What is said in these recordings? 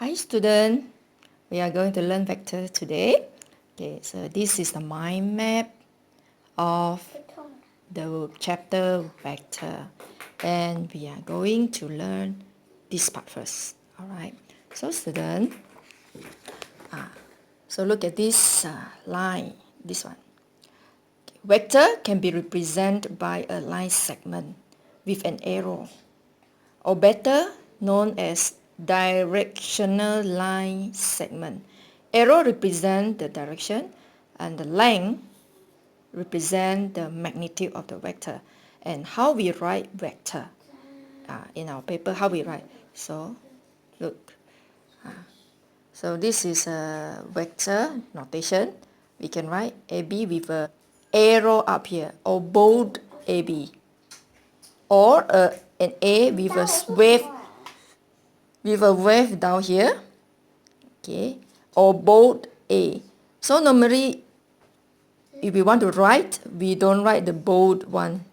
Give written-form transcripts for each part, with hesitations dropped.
Hi student, we are going to learn vector today. Okay, so this is the mind map of the chapter vector, and we are going to learn this part first. Alright, so student, so look at this line, this one. Vector can be represented by a line segment with an arrow, or better known as directional line segment. Arrow represent the direction and the length represent the magnitude of the vector. And how we write vector in our paper, how we write. So look, so this is a vector notation. We can write AB with a arrow up here, or bold AB, or an A with a wave down here, okay, or bold A. So normally, if we want to write, we don't write the bold one,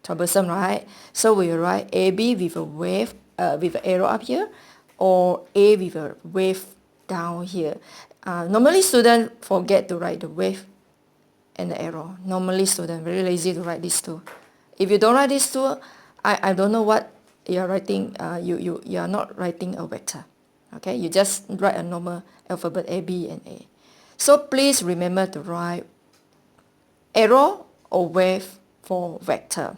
troublesome, right? So we write AB with a wave, with an arrow up here, or A with a wave down here. Normally, students forget to write the wave and the arrow. Normally, students very lazy to write these two. If you don't write these two, I don't know what you are writing. You are not writing a vector. Okay, you just write a normal alphabet A, B, and A. So please remember to write arrow or wave for vector.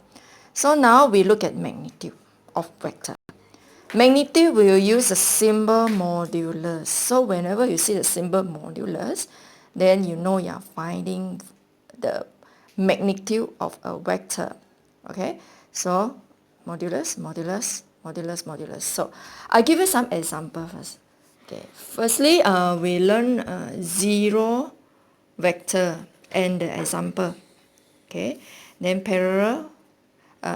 So now we look at magnitude of vector. Magnitude will use the symbol modulus. So whenever you see the symbol modulus, then you know you are finding the magnitude of a vector. Okay, so modulus, modulus, modulus, modulus. So I'll give you some example first. Okay, firstly, we learn zero vector and the example. Okay, then parallel,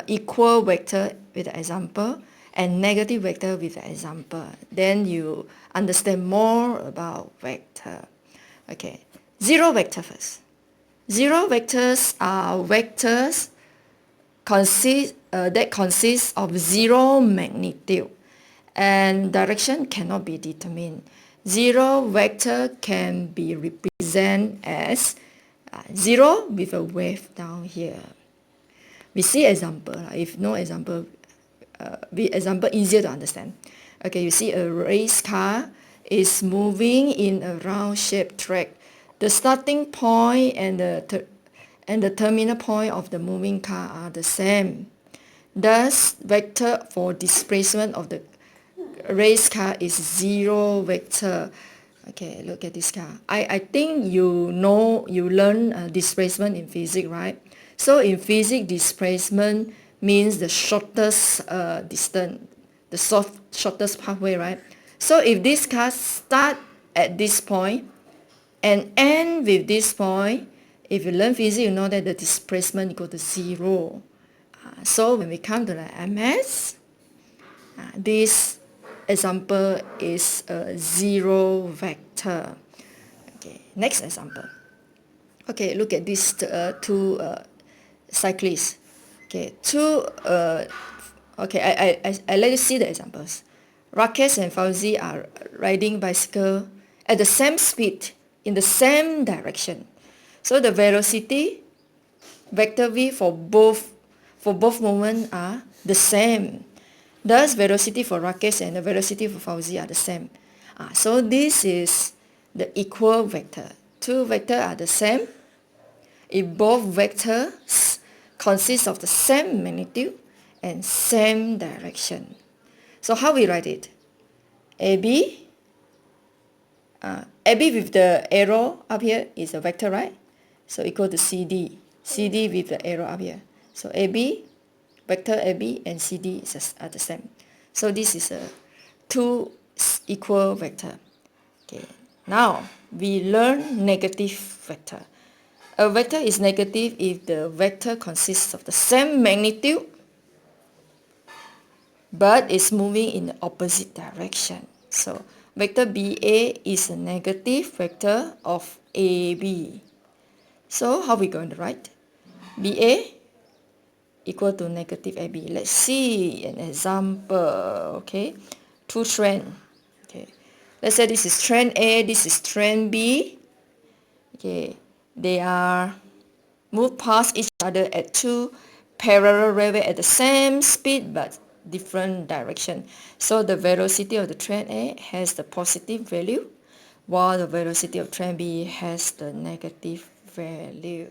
equal vector with the example, and negative vector with the example. Then you understand more about vector. Okay, zero vector first. Zero vectors are vectors that consist of zero magnitude, and direction cannot be determined. Zero vector can be represented as 0 with a wave down here. We see example. If no example, example easier to understand. Okay, you see a race car is moving in a round-shaped track. The starting point and the terminal point of the moving car are the same. Thus, vector for displacement of the race car is zero vector. Okay, look at this car. I think you know, you learn displacement in physics, right? So in physics, displacement means the shortest distance, the shortest pathway, right? So if this car start at this point and end with this point, if you learn physics, you know that the displacement equal to zero. So when we come to the MS, this example is a zero vector. Okay, next example. Okay, look at these two cyclists. Okay, I let you see the examples. Rakesh and Fauzi are riding bicycle at the same speed in the same direction. So the velocity vector v for both moments are the same. Thus, velocity for Rakesh and the velocity for Fauzi are the same. So this is the equal vector. Two vectors are the same if both vectors consist of the same magnitude and same direction. So how we write it? AB, AB with the arrow up here is a vector, right? So equal to CD. CD with the arrow up here. So AB, vector AB and CD are the same. So this is a two equal vector. Okay. Now we learn negative vector. A vector is negative if the vector consists of the same magnitude but is moving in the opposite direction. So vector BA is a negative vector of AB. So how are we going to write? BA equal to negative AB. Let's see an example. Okay, two trend. Okay, Let's say this is train A, this is train B. Okay, they are move past each other at two parallel railway at the same speed but different direction. So the velocity of the train A has the positive value while the velocity of train B has the negative value.